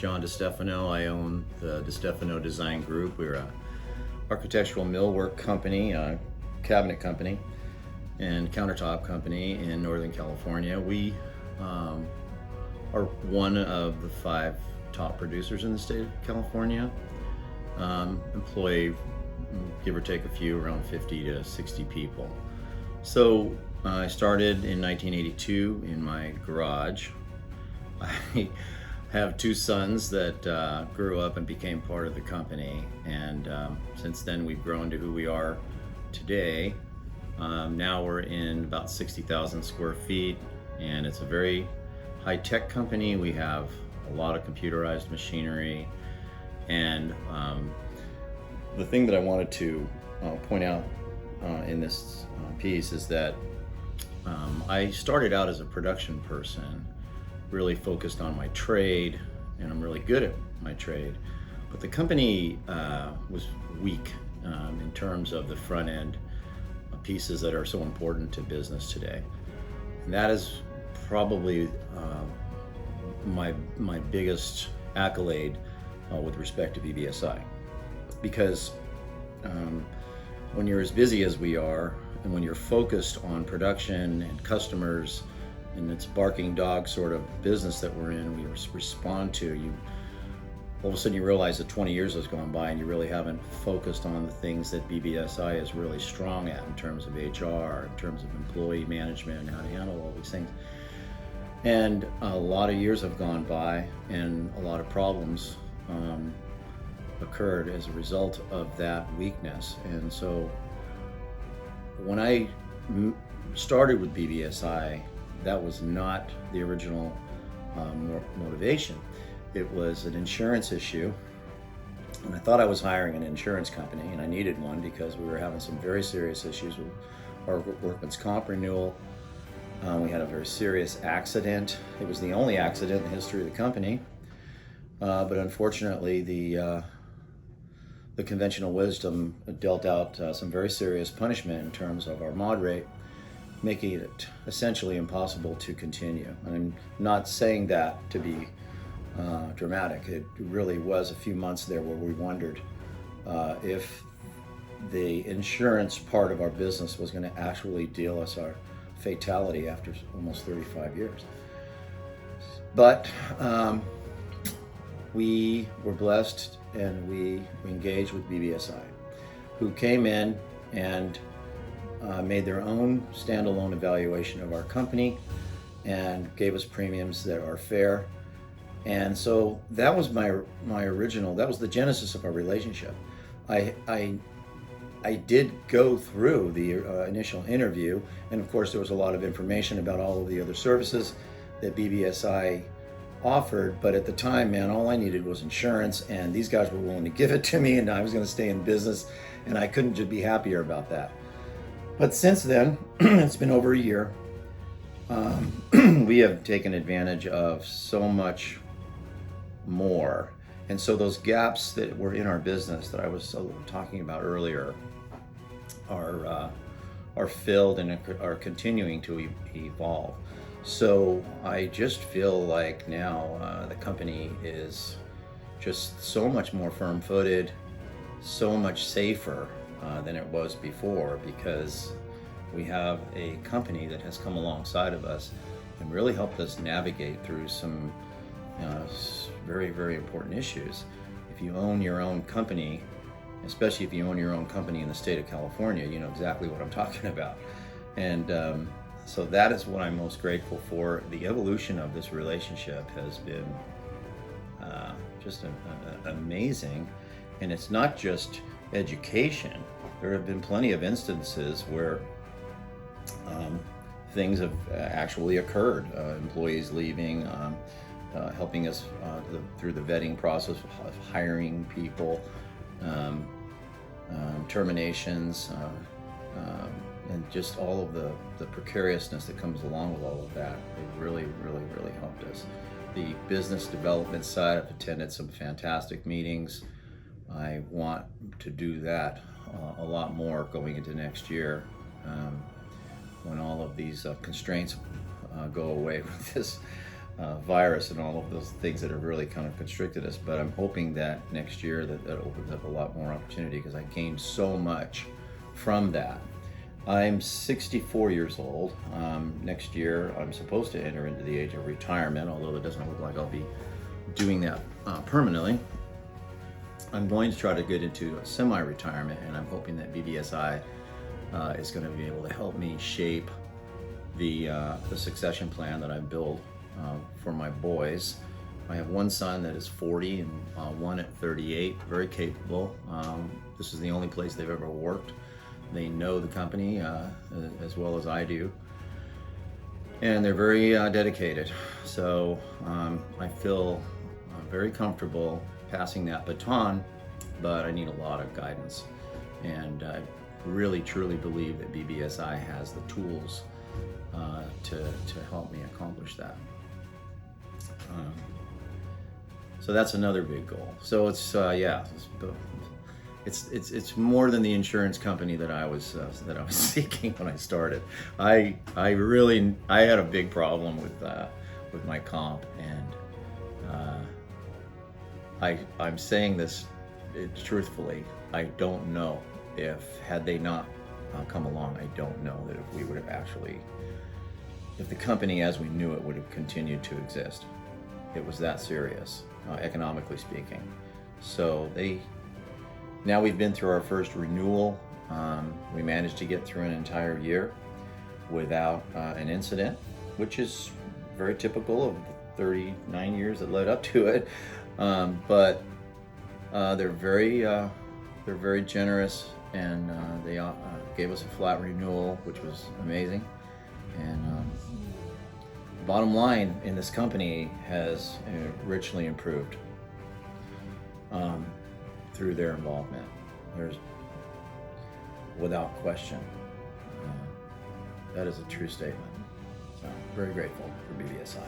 John Destefano. I own the Destafano Design Group. We're a architectural millwork company, a cabinet company, and countertop company in Northern California. We are one of the 5 top producers in the state of California. Employ, give or take a few, around 50 to 60 people. So I started in 1982 in my garage. I have 2 sons that grew up and became part of the company, and since then we've grown to who we are today. Now we're in about 60,000 square feet, and it's a very high-tech company. We have a lot of computerized machinery, and the thing that I wanted to point out in this piece is that I started out as a production person, really focused on my trade, and I'm really good at my trade. But the company was weak in terms of the front end pieces that are so important to business today. And that is probably my biggest accolade with respect to BBSI, because when you're as busy as we are, and when you're focused on production and customers, and it's barking dog sort of business that we're in, we respond to, you all of a sudden you realize that 20 years has gone by and you really haven't focused on the things that BBSI is really strong at in terms of HR, in terms of employee management, and how to handle all these things. And a lot of years have gone by, and a lot of problems occurred as a result of that weakness. And so when I started with BBSI, that was not the original motivation. It was an insurance issue, and I thought I was hiring an insurance company, and I needed one because we were having some very serious issues with our workman's comp renewal. We had a very serious accident. It was the only accident in the history of the company, but unfortunately the conventional wisdom dealt out some very serious punishment in terms of our mod rate, making it essentially impossible to continue. And I'm not saying that to be dramatic. It really was a few months there where we wondered if the insurance part of our business was going to actually deal us our fatality after almost 35 years. But we were blessed, and we engaged with BBSI, who came in and made their own standalone evaluation of our company and gave us premiums that are fair. And so that was my original, that was the genesis of our relationship. I did go through the initial interview, and of course there was a lot of information about all of the other services that BBSI offered, but at the time, man, all I needed was insurance, and these guys were willing to give it to me, and I was going to stay in business, and I couldn't just be happier about that. But since then, it's been over a year, we have taken advantage of so much more. And so those gaps that were in our business that I was talking about earlier are filled and are continuing to evolve. So I just feel like now the company is just so much more firm-footed, so much safer than it was before, because we have a company that has come alongside of us and really helped us navigate through some very, very important issues. If you own your own company, especially if you own your own company in the state of California, you know exactly what I'm talking about. And so that is what I'm most grateful for. The evolution of this relationship has been just amazing. And it's not just education. There have been plenty of instances where things have actually occurred. Employees leaving, helping us through the vetting process of hiring people, terminations, and just all of the precariousness that comes along with all of that. It really, really, really helped us. The business development side, I've attended some fantastic meetings. I want to do that a lot more going into next year, when all of these constraints go away with this virus and all of those things that have really kind of constricted us. But I'm hoping that next year that opens up a lot more opportunity, because I gained so much from that. I'm 64 years old. Next year I'm supposed to enter into the age of retirement, although it doesn't look like I'll be doing that permanently. I'm going to try to get into a semi-retirement, and I'm hoping that BBSI is going to be able to help me shape the succession plan that I build for my boys. I have one son that is 40 and one at 38, very capable. This is the only place they've ever worked. They know the company as well as I do, and they're very dedicated. So I feel very comfortable passing that baton, but I need a lot of guidance. And I really truly believe that BBSI has the tools to help me accomplish that. So that's another big goal. So it's it's more than the insurance company that I was seeking when I started. I had a big problem with my comp, and I'm saying this truthfully. I don't know if, had they not come along, I don't know that if we would have actually, if the company as we knew it would have continued to exist. It was that serious, economically speaking. So now we've been through our first renewal. We managed to get through an entire year without an incident, which is very typical of the 39 years that led up to it. But they're very generous, and they gave us a flat renewal, which was amazing. And bottom line in this company has richly improved through their involvement. There's, without question, that is a true statement. So very grateful for BBSI.